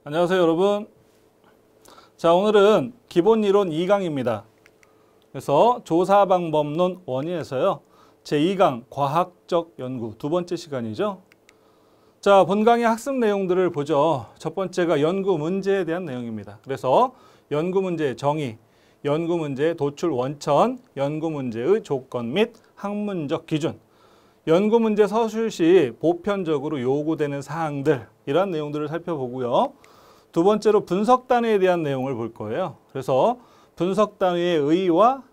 안녕하세요, 여러분. 자, 오늘은 기본이론 2강입니다. 그래서 조사방법론 원위에서요. 제2강 과학적 연구 두 번째 시간이죠. 자, 본강의 학습 내용들을 보죠. 첫 번째가 연구 문제에 대한 내용입니다. 그래서 연구 문제의 정의, 연구 문제의 도출 원천, 연구 문제의 조건 및 학문적 기준, 연구 문제 서술 시 보편적으로 요구되는 사항들, 이런 내용들을 살펴보고요. 두 번째로 분석 단위에 대한 내용을 볼 거예요. 그래서 분석 단위의 의의와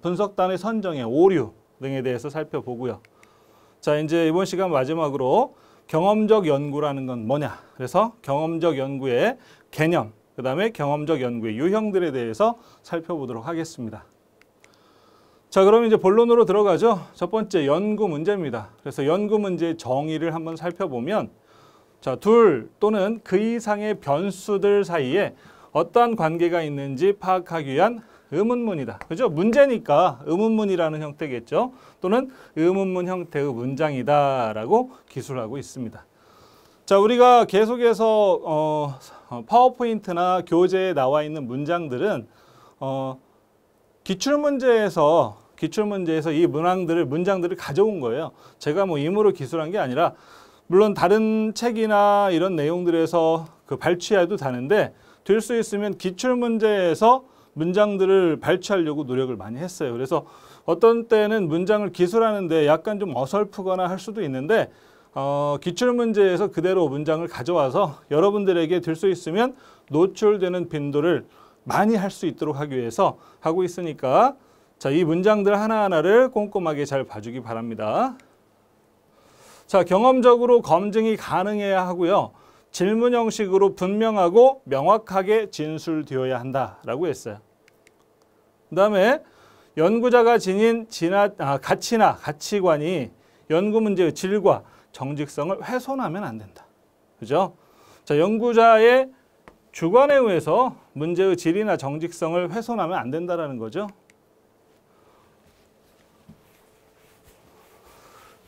분석 단위 선정의 오류 등에 대해서 살펴보고요. 자, 이제 이번 시간 마지막으로 경험적 연구라는 건 뭐냐? 그래서 경험적 연구의 개념, 그 다음에 경험적 연구의 유형들에 대해서 살펴보도록 하겠습니다. 자, 그럼 이제 본론으로 들어가죠. 첫 번째 연구 문제입니다. 그래서 연구 문제의 정의를 한번 살펴보면, 자, 둘 또는 그 이상의 변수들 사이에 어떠한 관계가 있는지 파악하기 위한 의문문이다. 그죠? 문제니까 의문문이라는 형태겠죠. 또는 의문문 형태의 문장이다라고 기술하고 있습니다. 자, 우리가 계속해서 파워포인트나 교재에 나와 있는 문장들은 기출문제에서 이 문장들을 가져온 거예요. 제가 뭐 임의로 기술한 게 아니라 물론 다른 책이나 이런 내용들에서 발췌해도 되는데 될 수 있으면 기출문제에서 문장들을 발췌하려고 노력을 많이 했어요. 그래서 어떤 때는 문장을 기술하는데 약간 좀 어설프거나 할 수도 있는데 기출문제에서 그대로 문장을 가져와서 여러분들에게 될 수 있으면 노출되는 빈도를 많이 할 수 있도록 하기 위해서 하고 있으니까 자, 이 문장들 하나하나를 꼼꼼하게 잘 봐주기 바랍니다. 자, 경험적으로 검증이 가능해야 하고요. 질문 형식으로 분명하고 명확하게 진술되어야 한다라고 했어요. 그 다음에 연구자가 지닌 가치나 가치관이 연구 문제의 질과 정직성을 훼손하면 안 된다. 그죠? 자, 연구자의 주관에 의해서 문제의 질이나 정직성을 훼손하면 안 된다라는 거죠.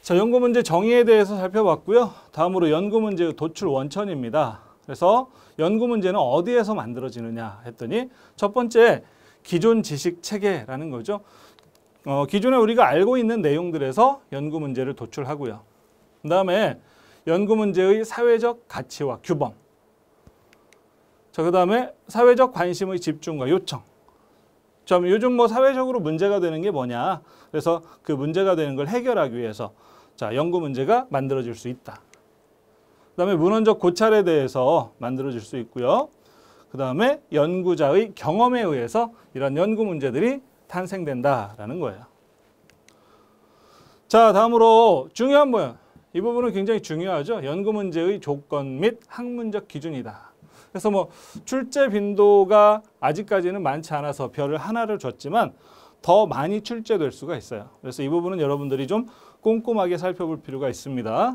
자, 연구 문제 정의에 대해서 살펴봤고요. 다음으로 연구 문제의 도출 원천입니다. 그래서 연구 문제는 어디에서 만들어지느냐 했더니 첫 번째 기존 지식 체계라는 거죠. 기존에 우리가 알고 있는 내용들에서 연구 문제를 도출하고요. 그 다음에 연구 문제의 사회적 가치와 규범. 자, 그 다음에 사회적 관심의 집중과 요청. 자, 요즘 뭐 사회적으로 문제가 되는 게 뭐냐. 그래서 그 문제가 되는 걸 해결하기 위해서 자, 연구 문제가 만들어질 수 있다. 그 다음에 문헌적 고찰에 대해서 만들어질 수 있고요. 그 다음에 연구자의 경험에 의해서 이런 연구 문제들이 탄생된다라는 거예요. 자, 다음으로 중요한 뭐예요? 이 부분은 굉장히 중요하죠. 연구 문제의 조건 및 학문적 기준이다. 그래서 뭐 출제 빈도가 아직까지는 많지 않아서 별을 하나를 줬지만 더 많이 출제될 수가 있어요. 그래서 이 부분은 여러분들이 좀 꼼꼼하게 살펴볼 필요가 있습니다.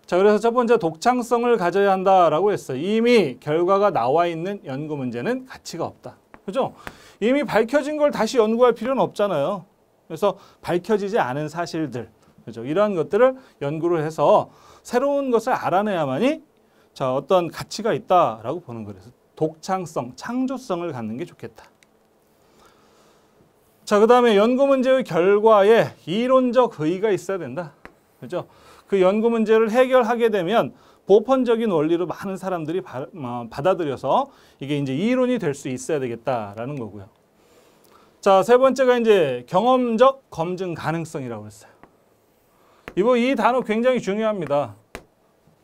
자, 그래서 첫 번째 독창성을 가져야 한다라고 했어요. 이미 결과가 나와 있는 연구 문제는 가치가 없다. 그죠? 이미 밝혀진 걸 다시 연구할 필요는 없잖아요. 그래서 밝혀지지 않은 사실들, 그죠? 이러한 것들을 연구를 해서 새로운 것을 알아내야만이 자, 어떤 가치가 있다라고 보는 거예요. 그래서 독창성, 창조성을 갖는 게 좋겠다. 자, 그 다음에 연구 문제의 결과에 이론적 의의가 있어야 된다. 그죠? 그 연구 문제를 해결하게 되면 보편적인 원리로 많은 사람들이 받아들여서 이게 이제 이론이 될 수 있어야 되겠다라는 거고요. 자, 세 번째가 이제 경험적 검증 가능성이라고 했어요. 이 단어 굉장히 중요합니다.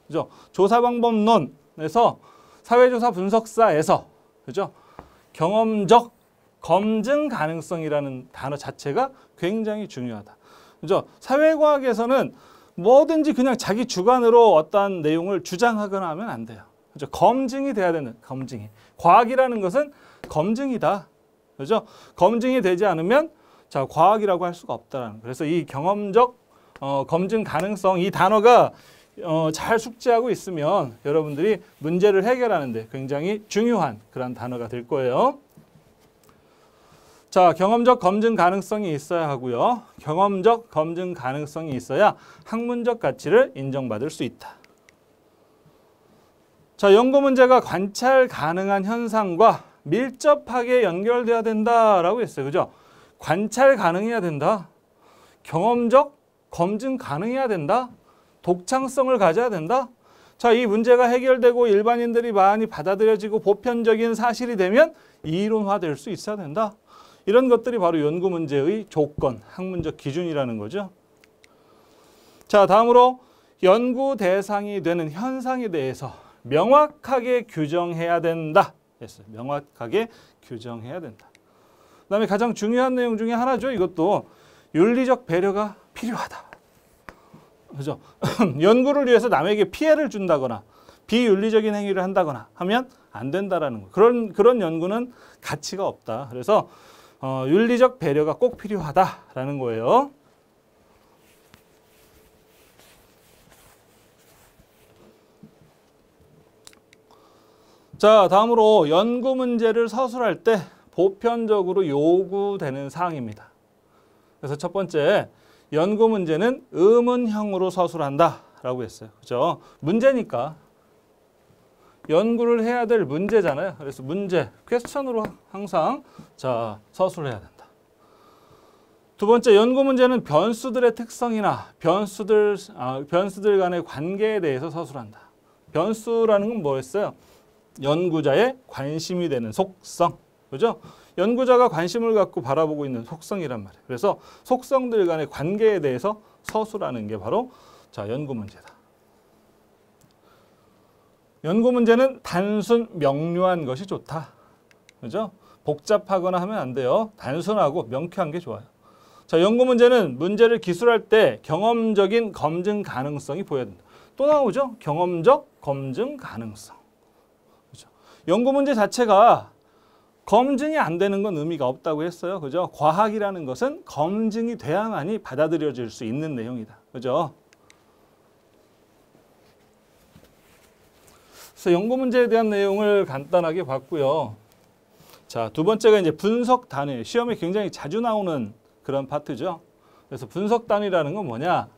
그죠? 조사방법론에서 사회조사 분석사에서 그죠? 경험적 검증 가능성이라는 단어 자체가 굉장히 중요하다. 그죠? 사회과학에서는 뭐든지 그냥 자기 주관으로 어떠한 내용을 주장하거나 하면 안 돼요. 그죠? 검증이 돼야 되는, 검증이. 과학이라는 것은 검증이다. 그죠? 검증이 되지 않으면 자, 과학이라고 할 수가 없다라는. 그래서 이 경험적 검증 가능성, 이 단어가 잘 숙지하고 있으면 여러분들이 문제를 해결하는 데 굉장히 중요한 그런 단어가 될 거예요. 자, 경험적 검증 가능성이 있어야 하고요. 경험적 검증 가능성이 있어야 학문적 가치를 인정받을 수 있다. 자, 연구 문제가 관찰 가능한 현상과 밀접하게 연결돼야 된다라고 했어요. 그죠? 관찰 가능해야 된다. 경험적 검증 가능해야 된다. 독창성을 가져야 된다. 자, 이 문제가 해결되고 일반인들이 많이 받아들여지고 보편적인 사실이 되면 이론화될 수 있어야 된다. 이런 것들이 바로 연구 문제의 조건, 학문적 기준이라는 거죠. 자, 다음으로 연구 대상이 되는 현상에 대해서 명확하게 규정해야 된다. 했어요. 명확하게 규정해야 된다. 그다음에 가장 중요한 내용 중에 하나죠. 이것도 윤리적 배려가 필요하다. 그죠? 연구를 위해서 남에게 피해를 준다거나 비윤리적인 행위를 한다거나 하면 안 된다라는 거. 그런 연구는 가치가 없다. 그래서 윤리적 배려가 꼭 필요하다라는 거예요. 자, 다음으로 연구 문제를 서술할 때 보편적으로 요구되는 사항입니다. 그래서 첫 번째, 연구 문제는 의문형으로 서술한다 라고 했어요. 그죠? 문제니까 연구를 해야 될 문제잖아요. 그래서 문제, 퀘스천으로 항상 서술해야 된다. 두 번째, 연구 문제는 변수들의 특성이나 변수들 간의 관계에 대해서 서술한다. 변수라는 건 뭐였어요? 연구자의 관심이 되는 속성. 그죠? 연구자가 관심을 갖고 바라보고 있는 속성이란 말이에요. 그래서 속성들 간의 관계에 대해서 서술하는 게 바로 연구 문제다. 연구 문제는 단순 명료한 것이 좋다. 그죠? 복잡하거나 하면 안 돼요. 단순하고 명쾌한 게 좋아요. 자, 연구 문제는 문제를 기술할 때 경험적인 검증 가능성이 보여야 된다. 또 나오죠? 경험적 검증 가능성. 그죠? 연구 문제 자체가 검증이 안 되는 건 의미가 없다고 했어요. 그죠? 과학이라는 것은 검증이 돼야만이 받아들여질 수 있는 내용이다. 그죠? 그래서 연구 문제에 대한 내용을 간단하게 봤고요. 자, 두 번째가 이제 분석 단위. 시험에 굉장히 자주 나오는 그런 파트죠. 그래서 분석 단위라는 건 뭐냐?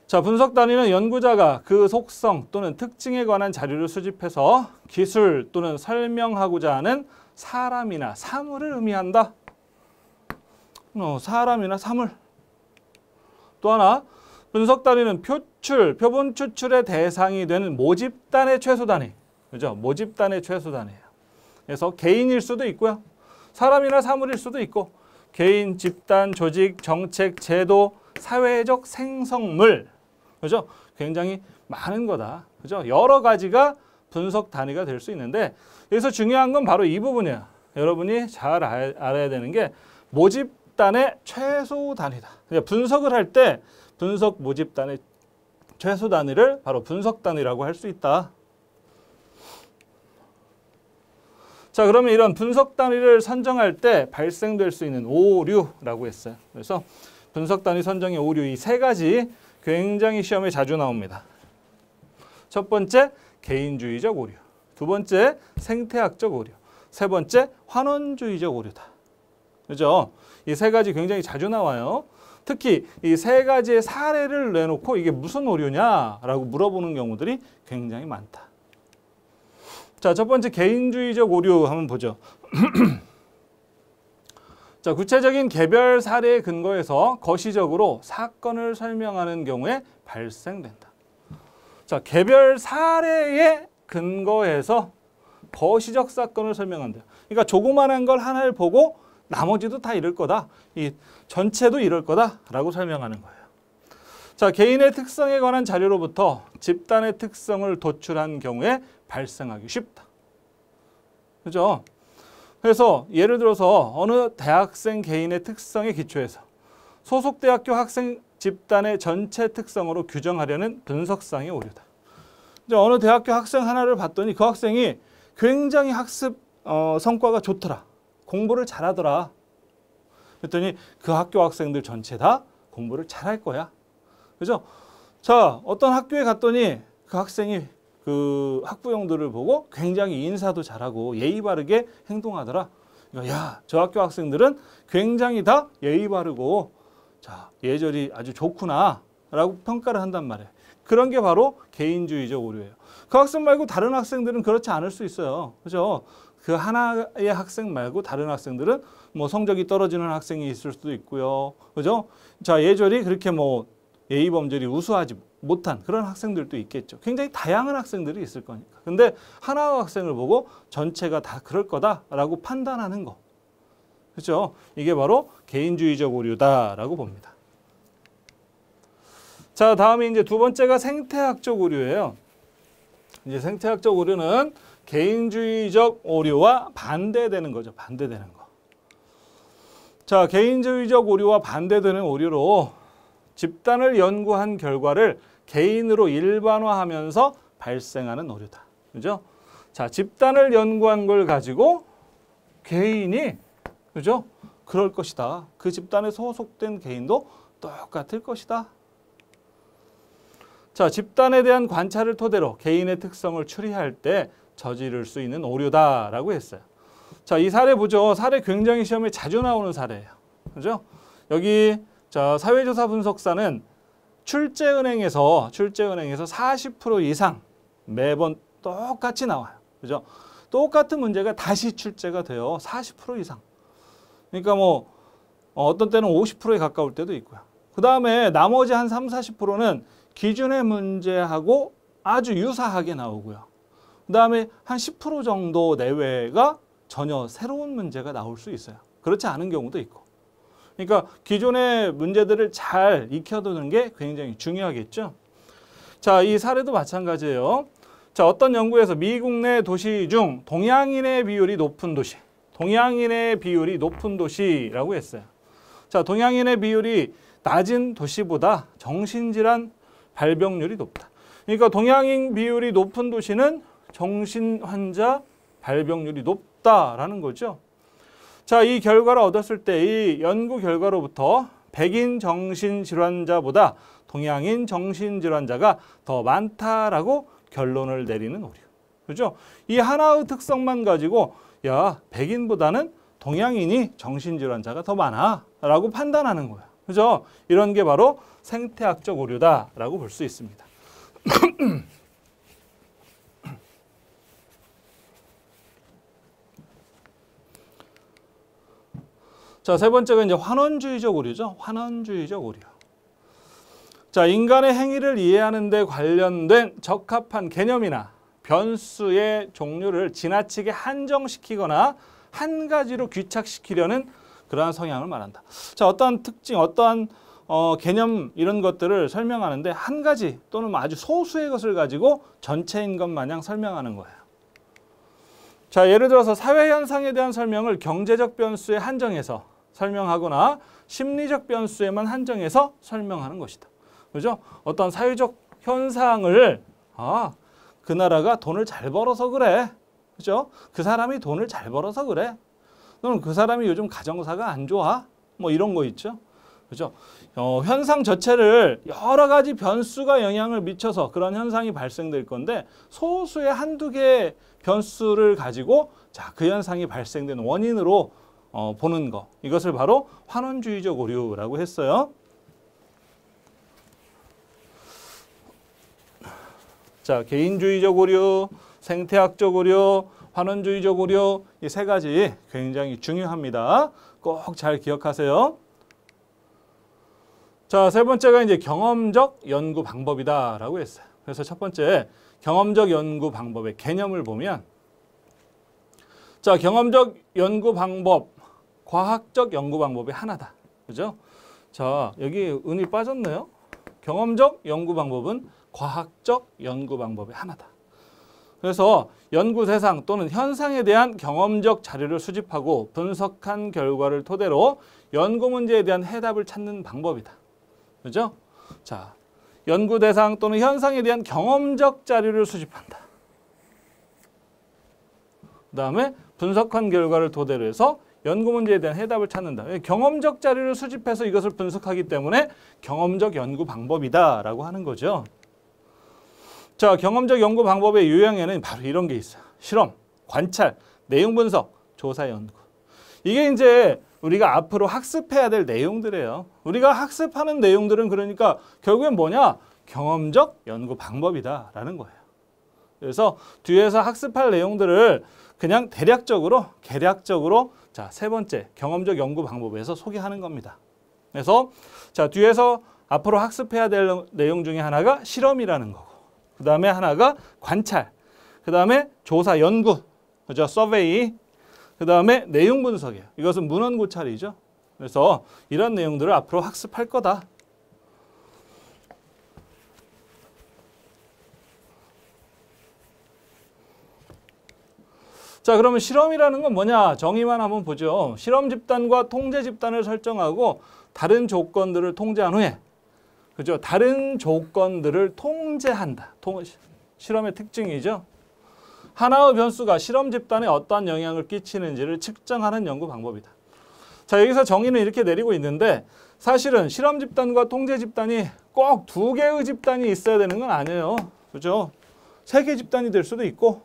자, 분석 단위는 연구자가 그 속성 또는 특징에 관한 자료를 수집해서 기술 또는 설명하고자 하는 사람이나 사물을 의미한다. 사람이나 사물. 또 하나, 분석 단위는 표본 추출의 대상이 되는 모집단의 최소 단위. 그죠? 모집단의 최소 단위예요. 그래서 개인일 수도 있고요. 사람이나 사물일 수도 있고, 개인, 집단, 조직, 정책, 제도, 사회적 생성물. 그죠? 굉장히 많은 거다. 그죠? 여러 가지가 분석 단위가 될 수 있는데, 여기서 중요한 건 바로 이 부분이에요. 여러분이 잘 알아야 되는 게 모집단의 최소 단위다. 분석을 할 때 분석 모집단의 최소 단위를 바로 분석 단위라고 할 수 있다. 자, 그러면 이런 분석 단위를 선정할 때 발생될 수 있는 오류라고 했어요. 그래서 분석 단위 선정의 오류 이 세 가지 굉장히 시험에 자주 나옵니다. 첫 번째, 개인주의적 오류. 두 번째, 생태학적 오류. 세 번째, 환원주의적 오류다. 그죠? 이 세 가지 굉장히 자주 나와요. 특히 이 세 가지의 사례를 내놓고 이게 무슨 오류냐라고 물어보는 경우들이 굉장히 많다. 자, 첫 번째 개인주의적 오류 한번 보죠. 자, 구체적인 개별 사례에 근거해서 거시적으로 사건을 설명하는 경우에 발생된다. 자, 개별 사례에 근거해서 거시적 사건을 설명한다. 그러니까 조그만한 걸 하나를 보고 나머지도 다 이럴 거다. 이 전체도 이럴 거다라고 설명하는 거예요. 자, 개인의 특성에 관한 자료로부터 집단의 특성을 도출한 경우에 발생하기 쉽다. 그죠? 그래서 예를 들어서 어느 대학생 개인의 특성에 기초해서 소속 대학교 학생 집단의 전체 특성으로 규정하려는 분석상의 오류다. 이제 어느 대학교 학생 하나를 봤더니 그 학생이 굉장히 학습 성과가 좋더라. 공부를 잘하더라. 그랬더니 그 학교 학생들 전체 다 공부를 잘할 거야. 그죠? 자, 어떤 학교에 갔더니 그 학생이 그 학부형들을 보고 굉장히 인사도 잘하고 예의 바르게 행동하더라. 야, 저 학교 학생들은 굉장히 다 예의 바르고 자, 예절이 아주 좋구나 라고 평가를 한단 말이에요. 그런 게 바로 개인주의적 오류예요. 그 학생 말고 다른 학생들은 그렇지 않을 수 있어요. 그죠? 그 하나의 학생 말고 다른 학생들은 뭐 성적이 떨어지는 학생이 있을 수도 있고요. 그죠? 자, 예절이 그렇게 뭐 예의 범절이 우수하지 못한 그런 학생들도 있겠죠. 굉장히 다양한 학생들이 있을 거니까. 근데 하나의 학생을 보고 전체가 다 그럴 거다라고 판단하는 거. 그죠? 이게 바로 개인주의적 오류다라고 봅니다. 자, 다음에 이제 두 번째가 생태학적 오류예요. 이제 생태학적 오류는 개인주의적 오류와 반대되는 거죠. 반대되는 거. 자, 개인주의적 오류와 반대되는 오류로 집단을 연구한 결과를 개인으로 일반화하면서 발생하는 오류다. 그죠? 자, 집단을 연구한 걸 가지고 개인이, 그죠? 그럴 것이다. 그 집단에 소속된 개인도 똑같을 것이다. 자, 집단에 대한 관찰을 토대로 개인의 특성을 추리할 때 저지를 수 있는 오류다라고 했어요. 자, 이 사례 보죠. 사례 굉장히 시험에 자주 나오는 사례예요. 그죠? 여기 자, 사회조사 분석사는 출제은행에서 40% 이상 매번 똑같이 나와요. 그죠? 똑같은 문제가 다시 출제가 돼요. 40% 이상. 그러니까 뭐 어떤 때는 50%에 가까울 때도 있고요. 그 다음에 나머지 한 30-40%는 기준의 문제하고 아주 유사하게 나오고요. 그 다음에 한 10% 정도 내외가 전혀 새로운 문제가 나올 수 있어요. 그렇지 않은 경우도 있고. 그러니까 기존의 문제들을 잘 익혀두는 게 굉장히 중요하겠죠. 자, 이 사례도 마찬가지예요. 자, 어떤 연구에서 미국 내 도시 중 동양인의 비율이 높은 도시라고 했어요. 자, 동양인의 비율이 낮은 도시보다 정신질환 발병률이 높다. 그러니까 동양인 비율이 높은 도시는 정신 환자 발병률이 높다라는 거죠. 자, 이 결과를 얻었을 때 이 연구 결과로부터 백인 정신질환자보다 동양인 정신질환자가 더 많다라고 결론을 내리는 오류. 그죠? 이 하나의 특성만 가지고 야, 백인보다는 동양인이 정신질환자가 더 많아라고 판단하는 거야. 그죠? 이런 게 바로 생태학적 오류다라고 볼 수 있습니다. 자, 세 번째가 이제 환원주의적 오류죠. 환원주의적 오류. 자, 인간의 행위를 이해하는 데 관련된 적합한 개념이나 변수의 종류를 지나치게 한정시키거나 한 가지로 귀착시키려는 그러한 성향을 말한다. 자, 어떠한 특징, 어떠한 개념 이런 것들을 설명하는데 한 가지 또는 아주 소수의 것을 가지고 전체인 것 마냥 설명하는 거예요. 자, 예를 들어서 사회 현상에 대한 설명을 경제적 변수에 한정해서 설명하거나 심리적 변수에만 한정해서 설명하는 것이다. 그죠? 어떤 사회적 현상을 그 나라가 돈을 잘 벌어서 그래. 그죠? 그 사람이 돈을 잘 벌어서 그래. 또는 그 사람이 요즘 가정사가 안 좋아. 뭐 이런 거 있죠. 그죠? 현상 자체를 여러 가지 변수가 영향을 미쳐서 그런 현상이 발생될 건데 소수의 한두 개의 변수를 가지고 자, 그 현상이 발생된 원인으로 보는 거. 이것을 바로 환원주의적 오류라고 했어요. 자, 개인주의적 오류, 생태학적 오류, 환원주의적 오류 이 세 가지 굉장히 중요합니다. 꼭 잘 기억하세요. 자, 세 번째가 이제 경험적 연구 방법이다라고 했어요. 그래서 첫 번째 경험적 연구 방법의 개념을 보면 자, 경험적 연구 방법, 과학적 연구 방법의 하나다. 그죠? 자, 여기 은이 빠졌네요. 경험적 연구 방법은 과학적 연구 방법의 하나다. 그래서 연구 대상 또는 현상에 대한 경험적 자료를 수집하고 분석한 결과를 토대로 연구 문제에 대한 해답을 찾는 방법이다. 그죠? 자, 연구 대상 또는 현상에 대한 경험적 자료를 수집한다. 그 다음에 분석한 결과를 토대로 해서 연구 문제에 대한 해답을 찾는다. 경험적 자료를 수집해서 이것을 분석하기 때문에 경험적 연구 방법이다라고 하는 거죠. 자, 경험적 연구 방법의 유형에는 바로 이런 게 있어요. 실험, 관찰, 내용 분석, 조사 연구. 이게 이제 우리가 앞으로 학습해야 될 내용들이에요. 우리가 학습하는 내용들은 그러니까 결국엔 뭐냐? 경험적 연구 방법이다라는 거예요. 그래서 뒤에서 학습할 내용들을 그냥 대략적으로, 개략적으로 자, 세 번째 경험적 연구 방법에서 소개하는 겁니다. 그래서 자, 뒤에서 앞으로 학습해야 될 내용 중에 하나가 실험이라는 거고, 그 다음에 하나가 관찰, 그 다음에 조사 연구, 그죠? 서베이, 그 다음에 내용 분석이에요. 이것은 문헌 고찰이죠. 그래서 이런 내용들을 앞으로 학습할 거다. 자, 그러면 실험이라는 건 뭐냐? 정의만 한번 보죠. 실험 집단과 통제 집단을 설정하고 다른 조건들을 통제한 후에, 그죠? 다른 조건들을 통제한다. 실험의 특징이죠. 하나의 변수가 실험 집단에 어떠한 영향을 끼치는지를 측정하는 연구 방법이다. 자, 여기서 정의는 이렇게 내리고 있는데 사실은 실험 집단과 통제 집단이 꼭 두 개의 집단이 있어야 되는 건 아니에요. 그죠? 세 개 집단이 될 수도 있고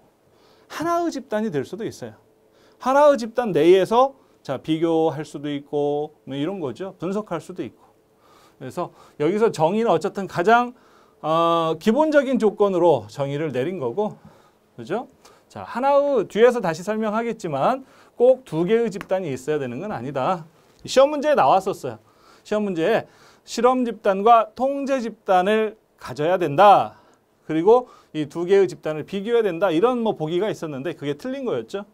하나의 집단이 될 수도 있어요. 하나의 집단 내에서 자, 비교할 수도 있고 뭐 이런 거죠. 분석할 수도 있고. 그래서 여기서 정의는 어쨌든 가장 기본적인 조건으로 정의를 내린 거고, 그죠? 자, 하나의 뒤에서 다시 설명하겠지만 꼭 두 개의 집단이 있어야 되는 건 아니다. 시험 문제에 나왔었어요. 시험 문제에 실험 집단과 통제 집단을 가져야 된다. 그리고 이 두 개의 집단을 비교해야 된다. 이런 뭐 보기가 있었는데 그게 틀린 거였죠.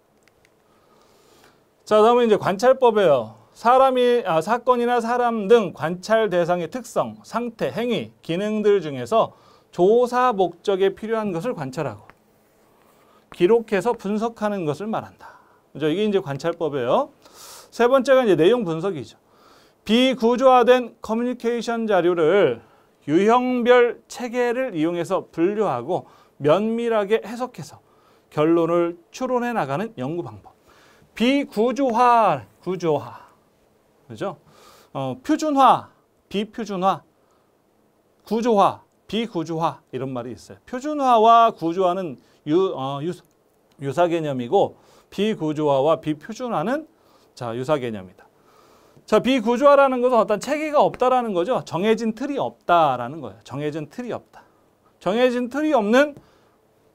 자, 다음은 이제 관찰법이에요. 사건이나 사람 등 관찰 대상의 특성, 상태, 행위, 기능들 중에서 조사 목적에 필요한 것을 관찰하고 기록해서 분석하는 것을 말한다. 그죠? 이게 이제 관찰법이에요. 세 번째가 이제 내용 분석이죠. 비구조화된 커뮤니케이션 자료를 유형별 체계를 이용해서 분류하고 면밀하게 해석해서 결론을 추론해 나가는 연구 방법. 비구조화, 구조화, 그죠? 표준화, 비표준화, 구조화, 비구조화 이런 말이 있어요. 표준화와 구조화는 유사 개념이고 비구조화와 비표준화는 자, 유사 개념이다. 자, 비구조화라는 것은 어떤 체계가 없다라는 거죠. 정해진 틀이 없다라는 거예요. 정해진 틀이 없다. 정해진 틀이 없는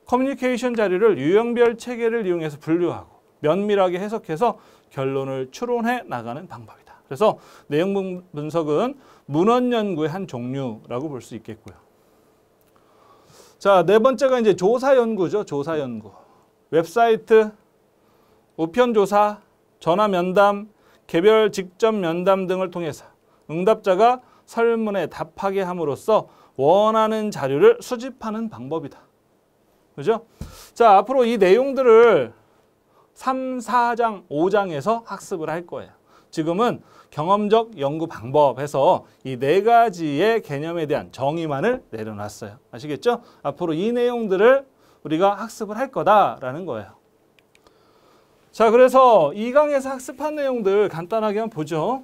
커뮤니케이션 자료를 유형별 체계를 이용해서 분류하고 면밀하게 해석해서 결론을 추론해 나가는 방법이다. 그래서 내용 분석은 문헌 연구의 한 종류라고 볼 수 있겠고요. 자, 네 번째가 이제 조사 연구죠. 조사 연구. 웹사이트, 우편 조사, 전화 면담, 개별 직접 면담 등을 통해서 응답자가 설문에 답하게 함으로써 원하는 자료를 수집하는 방법이다. 그죠? 자, 앞으로 이 내용들을 3, 4장, 5장에서 학습을 할 거예요. 지금은 경험적 연구 방법에서 이 네 가지의 개념에 대한 정의만을 내려놨어요. 아시겠죠? 앞으로 이 내용들을 우리가 학습을 할 거다라는 거예요. 자, 그래서 2강에서 학습한 내용들 간단하게 한번 보죠.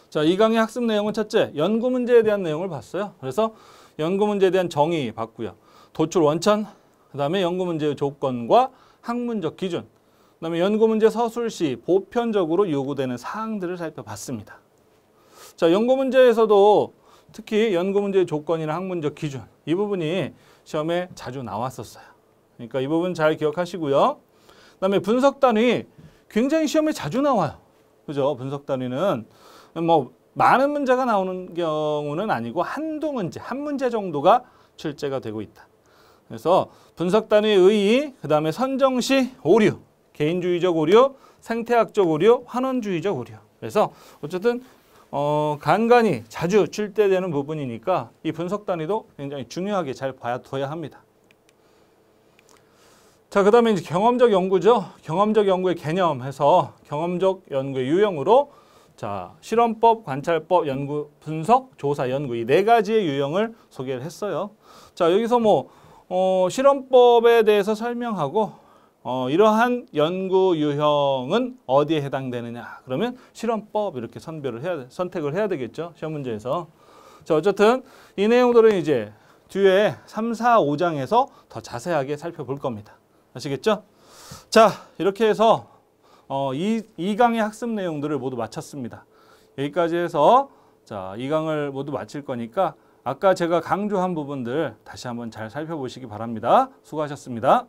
자, 2강의 학습 내용은 첫째, 연구 문제에 대한 내용을 봤어요. 그래서 연구 문제에 대한 정의 봤고요. 도출 원천, 그 다음에 연구 문제의 조건과 학문적 기준, 그 다음에 연구 문제 서술 시 보편적으로 요구되는 사항들을 살펴봤습니다. 자, 연구 문제에서도 특히 연구 문제의 조건이나 학문적 기준, 이 부분이 시험에 자주 나왔었어요. 그러니까 이 부분 잘 기억하시고요. 그 다음에 분석 단위 굉장히 시험에 자주 나와요. 그죠? 분석 단위는 뭐 많은 문제가 나오는 경우는 아니고 한두 문제, 한 문제 정도가 출제가 되고 있다. 그래서 분석 단위의 의의, 그 다음에 선정 시 오류, 개인주의적 오류, 생태학적 오류, 환원주의적 오류. 그래서 어쨌든 간간히 자주 출제되는 부분이니까 이 분석 단위도 굉장히 중요하게 잘 봐둬야 합니다. 자, 그 다음에 이제 경험적 연구죠. 경험적 연구의 개념해서 경험적 연구의 유형으로 자, 실험법, 관찰법, 연구, 분석, 조사, 연구 이 네 가지의 유형을 소개를 했어요. 자, 여기서 뭐 실험법에 대해서 설명하고 이러한 연구 유형은 어디에 해당되느냐? 그러면 실험법 이렇게 선택을 해야 되겠죠. 시험 문제에서. 자, 어쨌든 이 내용들은 이제 뒤에 3, 4, 5장에서 더 자세하게 살펴볼 겁니다. 아시겠죠? 자, 이렇게 해서 2강의 학습 내용들을 모두 마쳤습니다. 여기까지 해서 자, 2강을 모두 마칠 거니까 아까 제가 강조한 부분들 다시 한번 잘 살펴보시기 바랍니다. 수고하셨습니다.